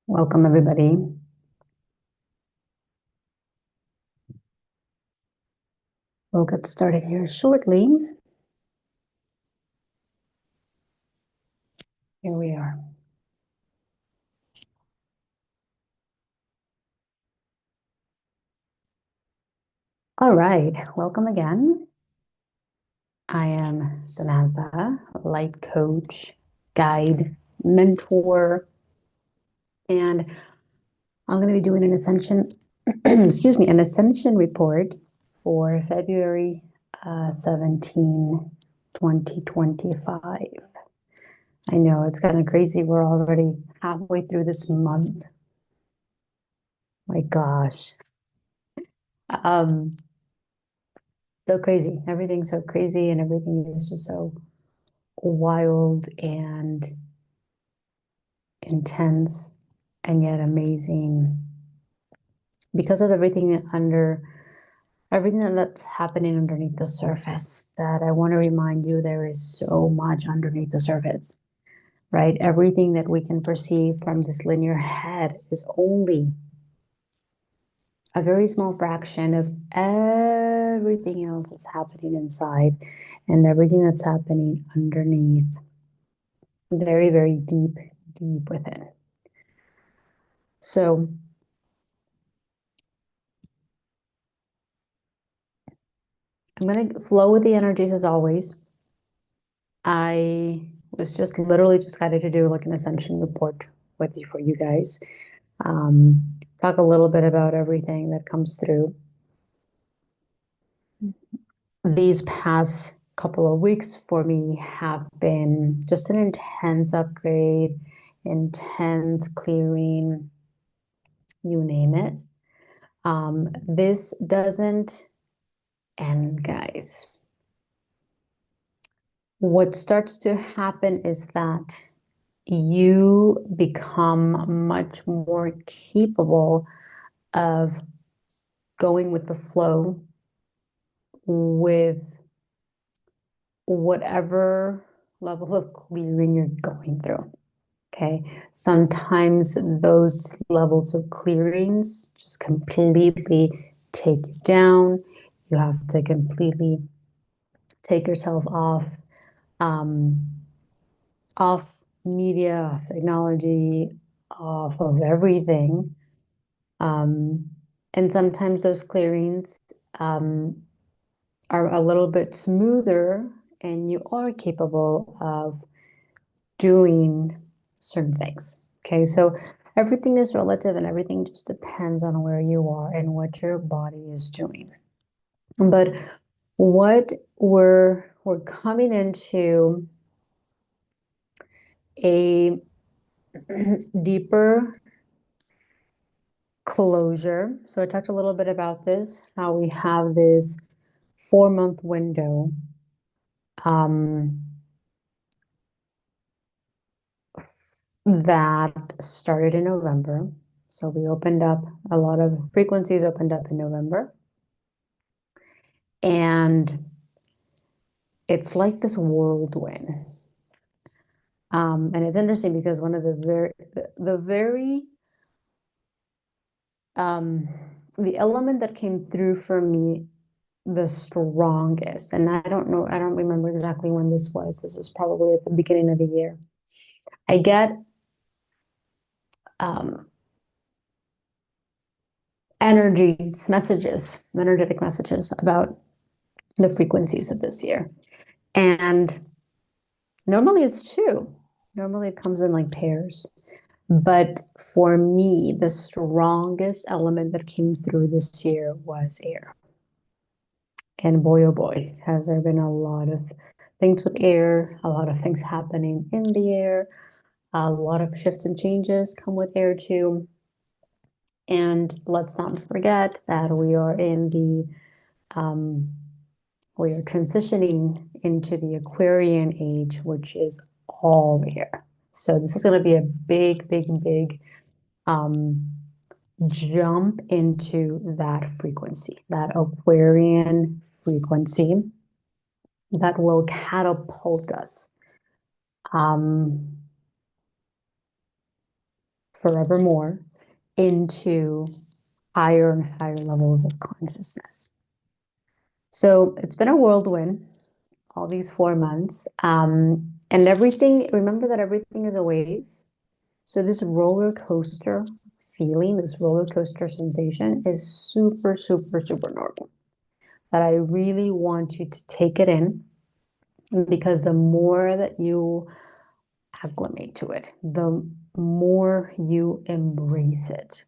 Welcome, everybody. We'll get started here shortly. Here we are. All right, welcome again. I am Samantha, light coach, guide, mentor, and I'm going to be doing an ascension, an ascension report for February 17, 2025. I know it's kind of crazy. We're already halfway through this month. My gosh. So crazy. Everything's so crazy and everything is just so wild and intense and yet amazing because of everything that's happening underneath the surface. That I want to remind you, there is so much underneath the surface, right? Everything that we can perceive from this linear head is only a very small fraction of everything else that's happening inside and everything that's happening underneath, very, very deep within. So I'm going to flow with the energies as always. I was just literally just guided to do like an ascension report with you for you guys. Talk a little bit about everything that comes through. These past couple of weeks for me have been just an intense upgrade, intense clearing, you name it. This doesn't end, guys. What starts to happen is that you become much more capable of going with the flow with whatever level of clearing you're going through. Okay. Sometimes those levels of clearings just completely take you down. You have to completely take yourself off media, off technology, off of everything. And sometimes those clearings are a little bit smoother and you are capable of doing certain things. Okay, so everything is relative and everything just depends on where you are and what your body is doing. But what we're coming into a deeper closure. So I talked a little bit about this, how we have this 4-month window that started in November. So we opened up, a lot of frequencies opened up in November. And it's like this whirlwind. And it's interesting because one of the element that came through for me the strongest, and I don't remember exactly when this was. This is probably at the beginning of the year. I get energetic messages about the frequencies of this year. And normally it's two. Normally it comes in like pairs. But for me, the strongest element that came through this year was air. And boy, oh boy, has there been a lot of things with air, a lot of things happening in the air, a lot of shifts and changes come with air too. And let's not forget that we are transitioning into the Aquarian age, which is all air. So this is going to be a big, big, big jump into that frequency, that Aquarian frequency that will catapult us forevermore into higher and higher levels of consciousness. So it's been a whirlwind all these 4 months. And everything, remember that everything is a wave. So this roller coaster feeling, this roller coaster sensation is super, super, super normal. But I really want you to take it in, because the more that you acclimate to it, the more you embrace it,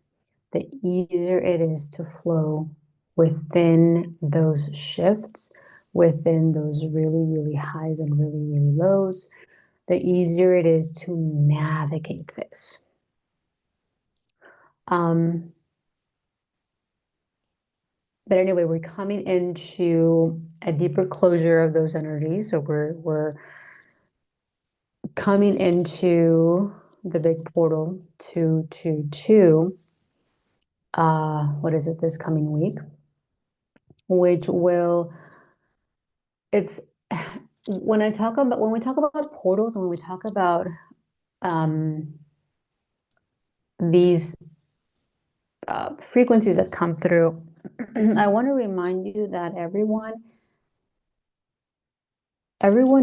the easier it is to flow within those shifts, within those really, really highs and really, really lows, the easier it is to navigate this. But anyway, we're coming into a deeper closure of those energies. So we're coming into the big portal 222. What is it, this coming week? Which will, it's when we talk about portals, when we talk about these frequencies that come through, I want to remind you that everyone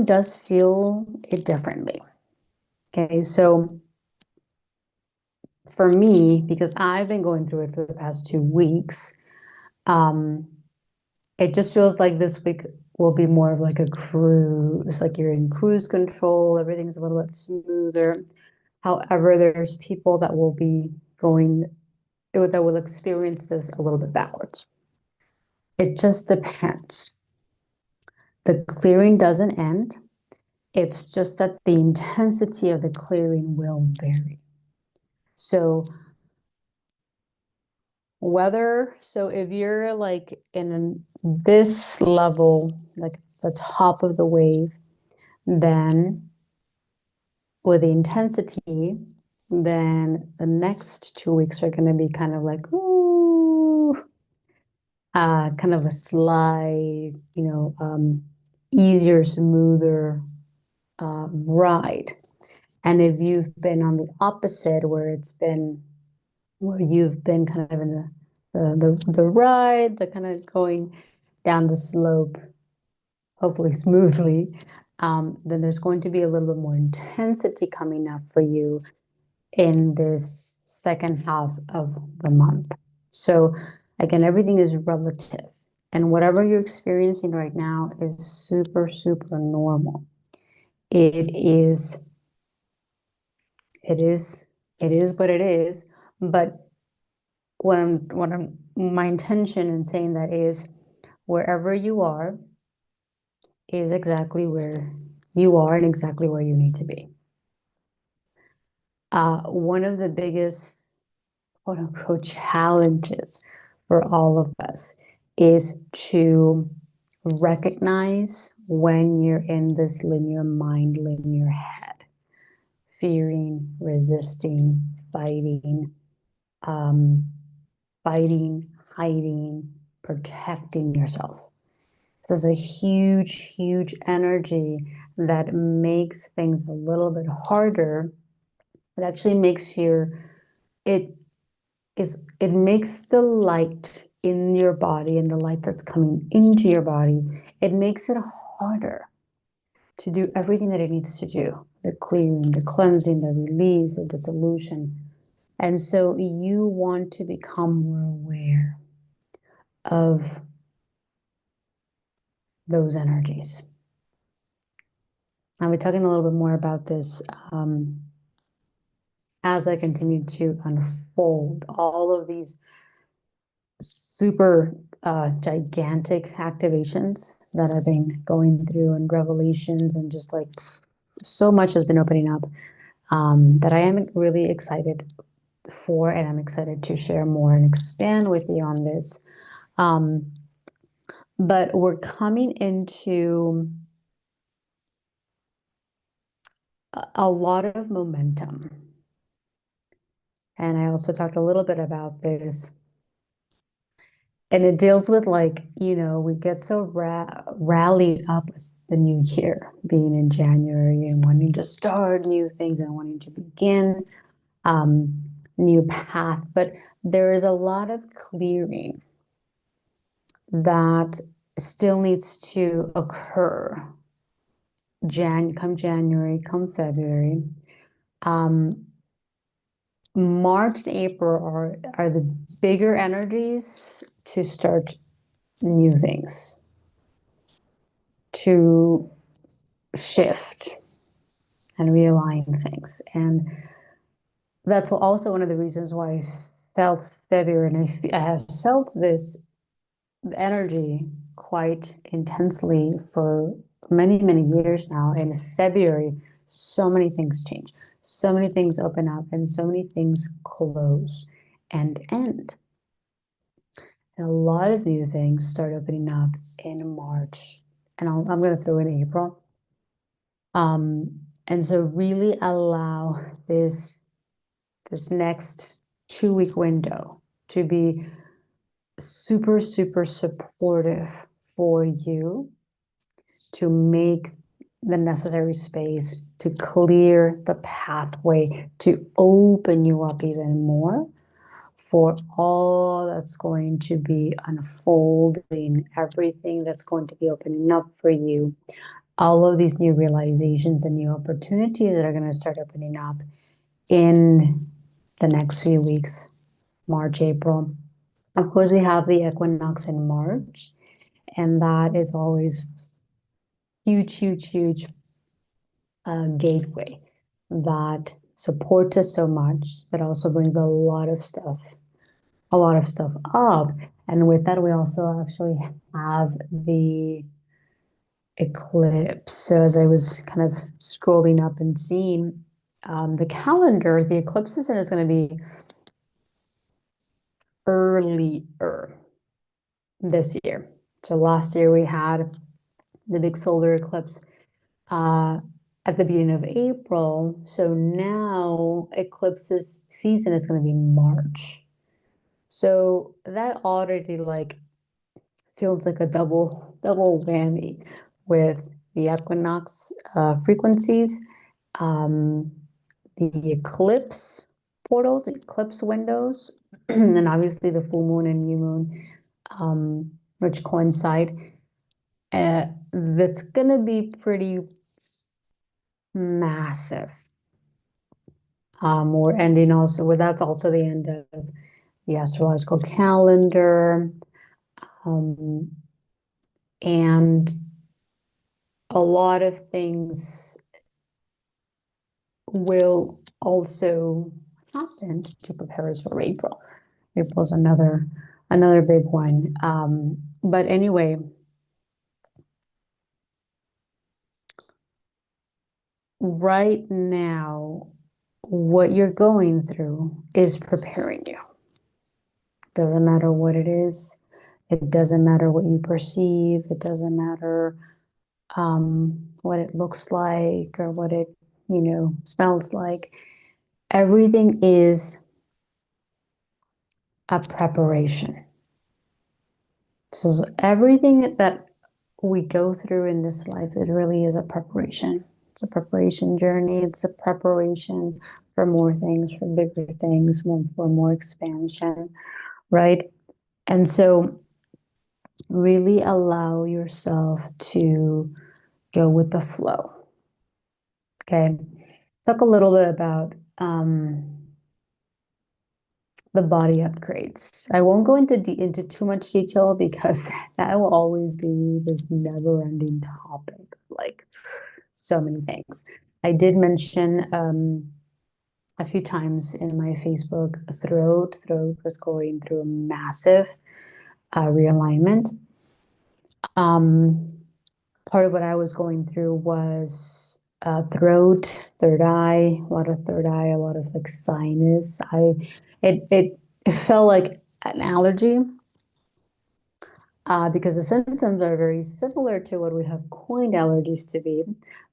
does feel it differently. Okay, so for me, because I've been going through it for the past 2 weeks, it just feels like this week will be more of like a cruise, like you're in cruise control, everything's a little bit smoother. However, there's people that will be that will experience this a little bit backwards. It just depends. The clearing doesn't end. It's just that the intensity of the clearing will vary. So if you're like in this level, like the top of the wave, then with the intensity, then the next 2 weeks are going to be kind of like, ooh, kind of a slide, easier, smoother ride. And if you've been on the opposite, where you've been kind of in the ride, the kind of going down the slope, hopefully smoothly, then there's going to be a little bit more intensity coming up for you in this second half of the month. So again, everything is relative, and whatever you're experiencing right now is super, super normal. It is what it is. But my intention in saying that is, wherever you are is exactly where you are and exactly where you need to be. One of the biggest, quote unquote, challenges for all of us is to recognize when you're in this linear mind, linear head, fearing, resisting, fighting, hiding, protecting yourself. This is a huge, huge energy that makes things a little bit harder. It actually makes it makes the light in your body and the light that's coming into your body, it makes it harder to do everything that it needs to do. The clearing, the cleansing, the release, the dissolution. And so you want to become more aware of those energies. I'll be talking a little bit more about this as I continue to unfold all of these super gigantic activations that I've been going through, and revelations, and just like so much has been opening up that I am really excited for, and I'm excited to share more and expand with you on this. But we're coming into a lot of momentum. And I also talked a little bit about this. And it deals with, like, we get so rallied up with the new year being in January and wanting to start new things and wanting to begin. new path, but there is a lot of clearing that still needs to occur. Come January, come February. March and April are the bigger energies to start new things, to shift and realign things. And that's also one of the reasons why I felt February, and I have felt this energy quite intensely for many, many years now. In February, so many things change, so many things open up, and so many things close and end. And a lot of new things start opening up in March, and I'm going to throw in April. And so really allow this next 2-week window to be super, super supportive for you to make the necessary space to clear the pathway, to open you up even more for all that's going to be unfolding, everything that's going to be opening up for you, all of these new realizations and new opportunities that are going to start opening up in the next few weeks, March, April. Of course, we have the equinox in March, and that is always huge, huge, huge gateway that supports us so much, but also brings a lot of stuff up. And with that, we also actually have the eclipse. So as I was kind of scrolling up and seeing the calendar, the eclipse is going to be earlier this year. So last year we had the big solar eclipse at the beginning of April. So now eclipses season is going to be March. So that already like feels like a double whammy with the equinox frequencies, the eclipse portals, eclipse windows, and obviously the full moon and new moon, which coincide. That's going to be pretty massive. We're ending also, well, that's also the end of the astrological calendar. And a lot of things will also happen to prepare us for April. April's another big one. But anyway, right now, what you're going through is preparing you. Doesn't matter what it is. It doesn't matter what you perceive. It doesn't matter what it looks like or what it, smells like. Everything is a preparation. So everything that we go through in this life, it really is a preparation. It's a preparation journey. It's a preparation for more things, for bigger things, for more expansion, right? And so really allow yourself to go with the flow. Okay. Talk a little bit about the body upgrades. I won't go into too much detail because that will always be this never-ending topic, like so many things. I did mention a few times in my Facebook, throat was going through a massive realignment. Part of what I was going through was throat, third eye, a lot of third eye, a lot of like sinus. It felt like an allergy because the symptoms are very similar to what we have coined allergies to be,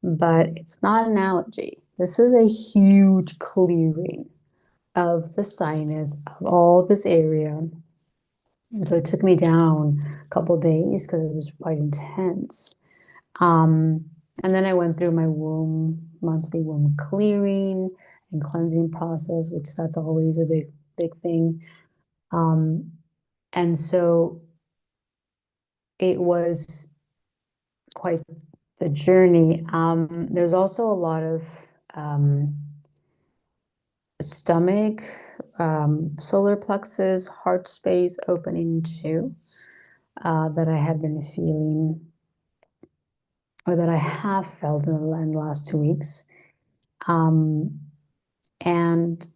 but it's not an allergy. This is a huge clearing of the sinus, of all this area. And so it took me down a couple days because it was quite intense. And then I went through my monthly womb clearing and cleansing process, which that's always a big thing. And so it was quite the journey. There's also a lot of stomach, solar plexus, heart space opening too, that I had been feeling, or that I have felt in the last 2 weeks. And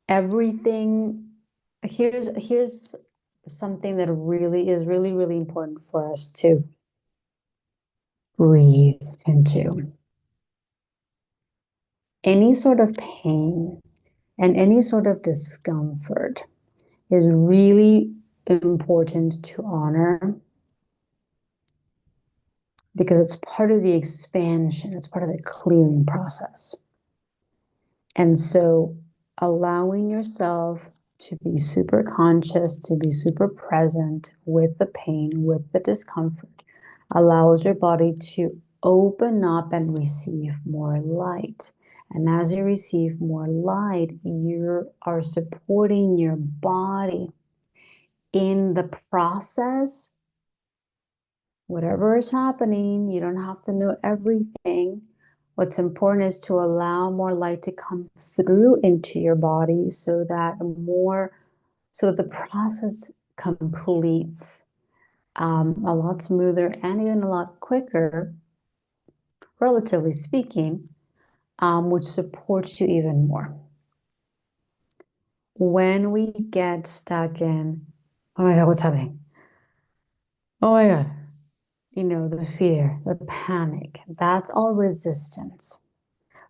everything, here's something that really is really important for us to breathe into. Any sort of pain and any sort of discomfort is really important to honor, because it's part of the expansion, it's part of the clearing process. And so allowing yourself to be super conscious, to be super present with the pain, with the discomfort, allows your body to open up and receive more light. And as you receive more light, you are supporting your body in the process. Whatever is happening, you don't have to know everything. What's important is to allow more light to come through into your body so that the process completes a lot smoother and even a lot quicker, relatively speaking, which supports you even more. When we get stuck in, oh my God, what's happening? Oh my God. The fear, the panic, that's all resistance.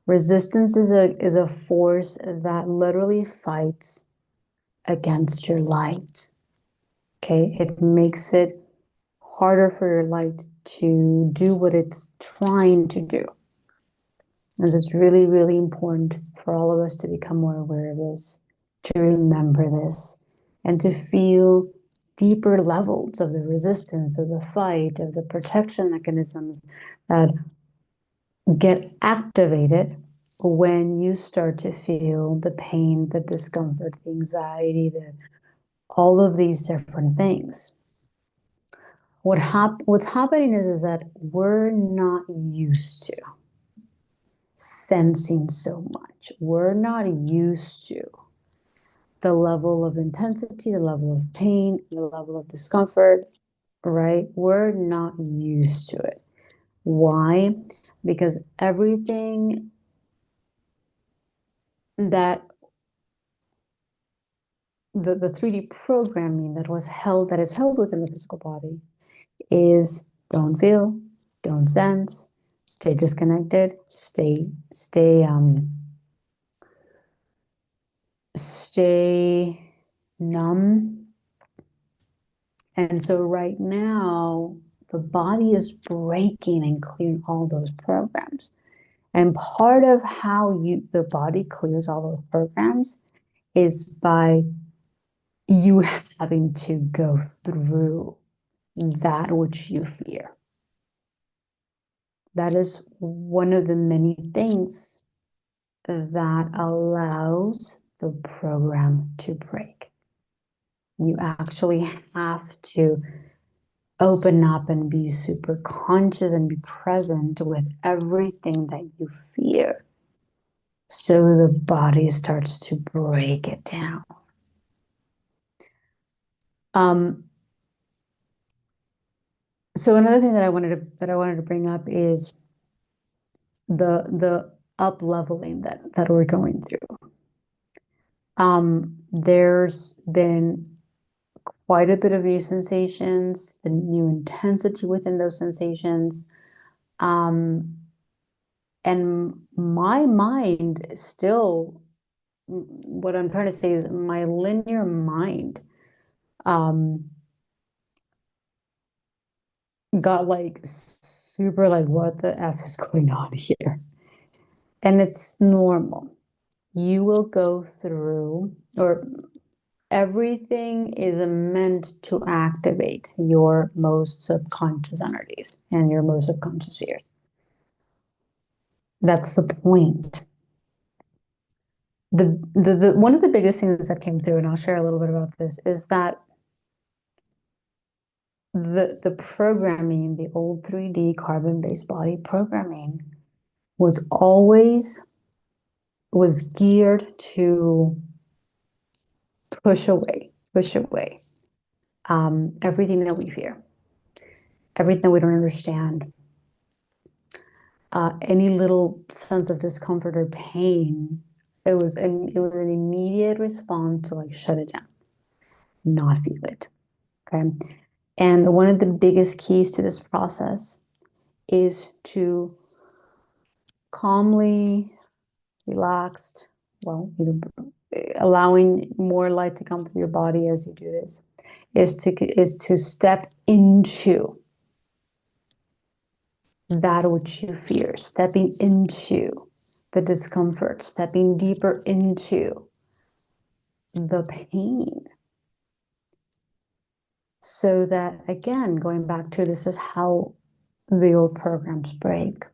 Resistance is a force that literally fights against your light. Okay, it makes it harder for your light to do what it's trying to do. And so it's really important for all of us to become more aware of this, to remember this, and to feel deeper levels of the resistance, of the fight, of the protection mechanisms that get activated when you start to feel the pain, the discomfort, the anxiety, all of these different things. What's happening is that we're not used to sensing so much. We're not used to the level of intensity, the level of pain, the level of discomfort, right? We're not used to it. Why? Because everything that the 3D programming that is held within the physical body is don't feel, don't sense, stay disconnected, stay numb. And so right now, the body is breaking and clearing all those programs. And part of how the body clears all those programs is by you having to go through that which you fear. That is one of the many things that allows the program to break. You actually have to open up and be super conscious and be present with everything that you fear, so the body starts to break it down. So another thing that I wanted to bring up is the up leveling that we're going through. There's been quite a bit of new sensations, the new intensity within those sensations. And my mind still, what I'm trying to say is my linear mind got like super like, what the F is going on here? And it's normal. You will go through, or everything is meant to activate your most subconscious energies and your most subconscious fears. That's the point. The one of the biggest things that came through, and I'll share a little bit about this, is that the programming, the old 3D carbon-based body programming, was geared to push away everything that we fear, everything that we don't understand, any little sense of discomfort or pain. It was an immediate response to like shut it down, not feel it. Okay. And one of the biggest keys to this process is to calmly, relaxed, well, allowing more light to come through your body as you do this, is to step into that which you fear, stepping into the discomfort, stepping deeper into the pain. So that, again, going back to this is how the old programs break.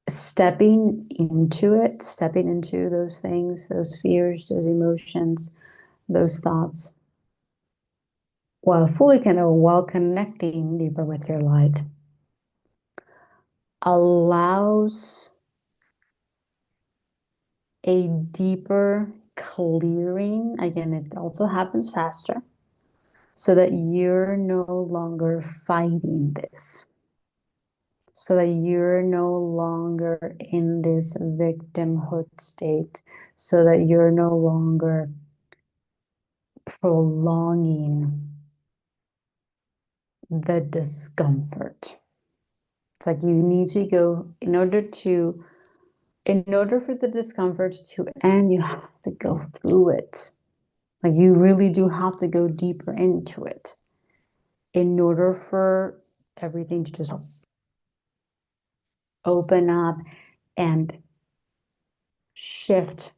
Stepping into it, stepping into those things, those fears, those emotions, those thoughts, while while connecting deeper with your light, allows a deeper clearing. Again, it also happens faster, so that you're no longer fighting this, so that you're no longer in this victimhood state, so that you're no longer prolonging the discomfort. It's like you need to go, in order for the discomfort to end, you have to go through it. Like you really do have to go deeper into it in order for everything to just open up and shift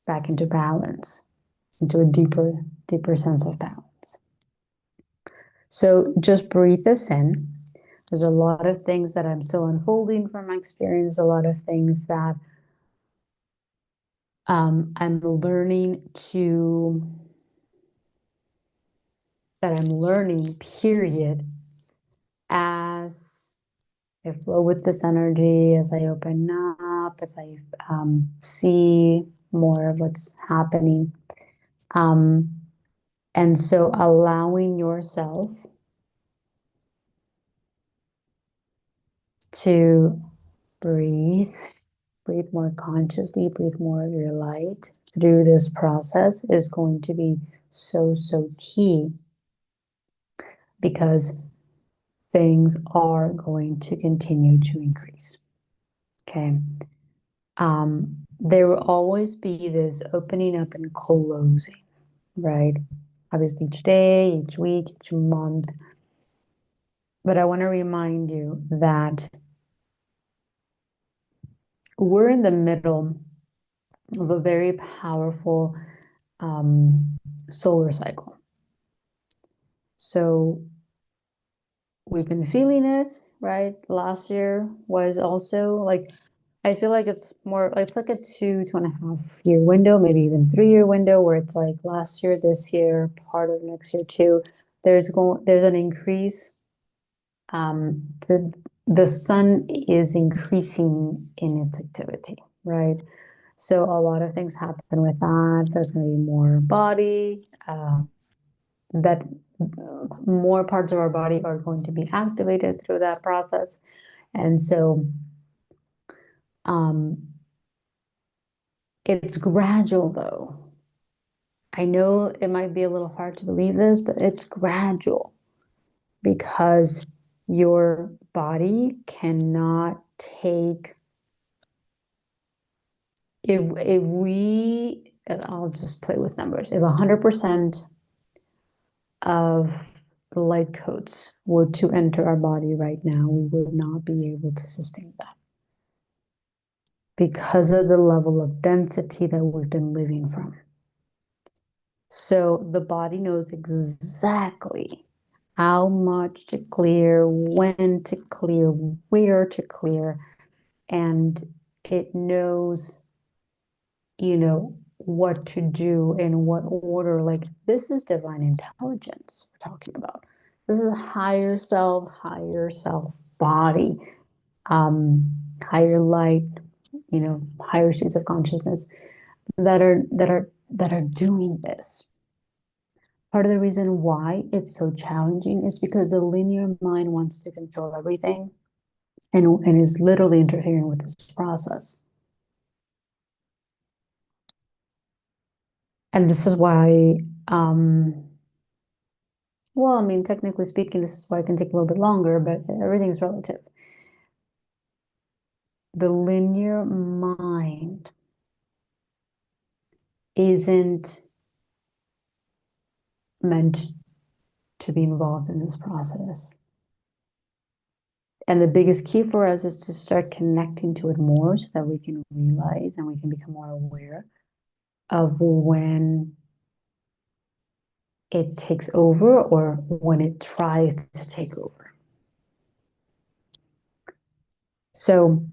back into balance, into a deeper sense of balance. So just breathe this in. There's a lot of things that I'm still unfolding from my experience, a lot of things that I'm learning, period, as I flow with this energy, as I open up, as I see more of what's happening. And so allowing yourself to breathe more consciously, breathe more of your light through this process is going to be so, so key, because things are going to continue to increase. Okay. There will always be this opening up and closing, right? Obviously, each day, each week, each month. But I want to remind you that we're in the middle of a very powerful solar cycle. So we've been feeling it, right? Last year was also like, I feel like it's like a 2.5 year window, maybe even 3 year window, where it's like last year, this year, part of next year too. There's an increase. The sun is increasing in its activity, right? So a lot of things happen with that. There's going to be more body, that more parts of our body are going to be activated through that process. And so it's gradual, though. I know it might be a little hard to believe this, but it's gradual, because your body cannot take, if we, and I'll just play with numbers, if 100% of the light codes were to enter our body right now, we would not be able to sustain that, because of the level of density that we've been living from. So the body knows exactly how much to clear, when to clear, where to clear, and it knows, what to do in what order. Like, this is divine intelligence we're talking about. This is higher self body, higher light, higher states of consciousness that are doing this. Part of the reason why it's so challenging is because the linear mind wants to control everything and is literally interfering with this process. And this is why, well, I mean, technically speaking, this is why it can take a little bit longer, but everything's relative. The linear mind isn't meant to be involved in this process. And the biggest key for us is to start connecting to it more so that we can realize and we can become more aware of when it takes over or when it tries to take over. So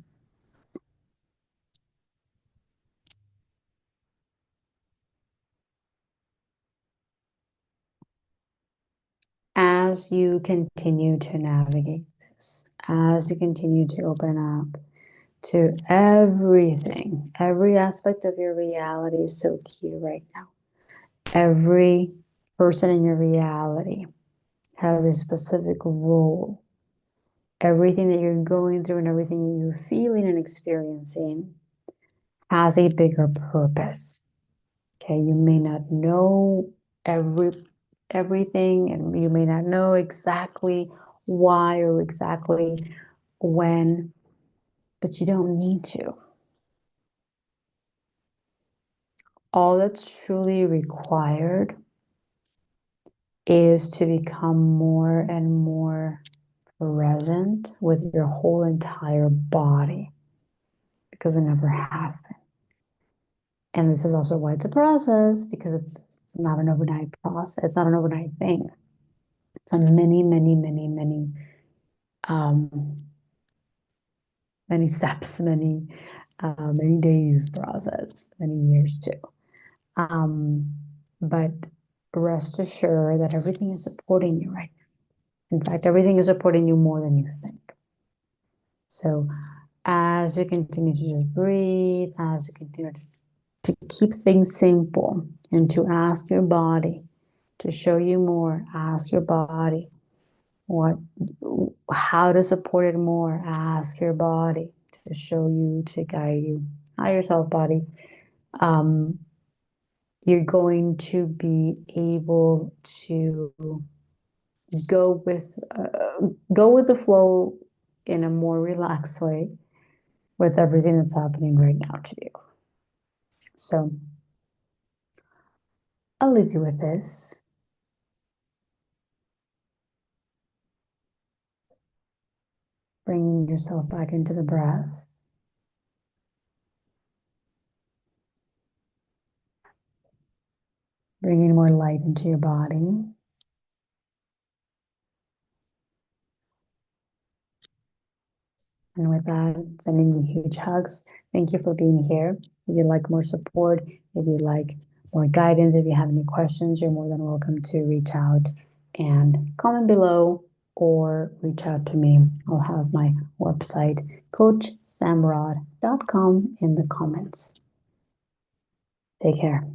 as you continue to navigate this, as you continue to open up to everything, every aspect of your reality is so key right now. Every person in your reality has a specific role. Everything that you're going through and everything that you're feeling and experiencing has a bigger purpose. Okay, you may not know everything, and you may not know exactly why or exactly when, but you don't need to. All that's truly required is to become more and more present with your whole entire body, because we never have been. And this is also why it's a process, because it's not an overnight process. It's not an overnight thing. It's a many, many, many, many, many steps, many days process, many years too. But rest assured that everything is supporting you right now. In fact, everything is supporting you more than you think. So as you continue to just breathe, as you continue to keep things simple and to ask your body to show you more, ask your body how to support it more, ask your body to show you, to guide you. Higher self body. You're going to be able to go with the flow in a more relaxed way with everything that's happening right now to you. So I'll leave you with this. Bringing yourself back into the breath. Bringing more light into your body. And with that, sending you huge hugs. Thank you for being here. If you'd like more support, if you'd like more guidance, if you have any questions, you're more than welcome to reach out and comment below or reach out to me. I'll have my website, coachsamrod.com, in the comments. Take care.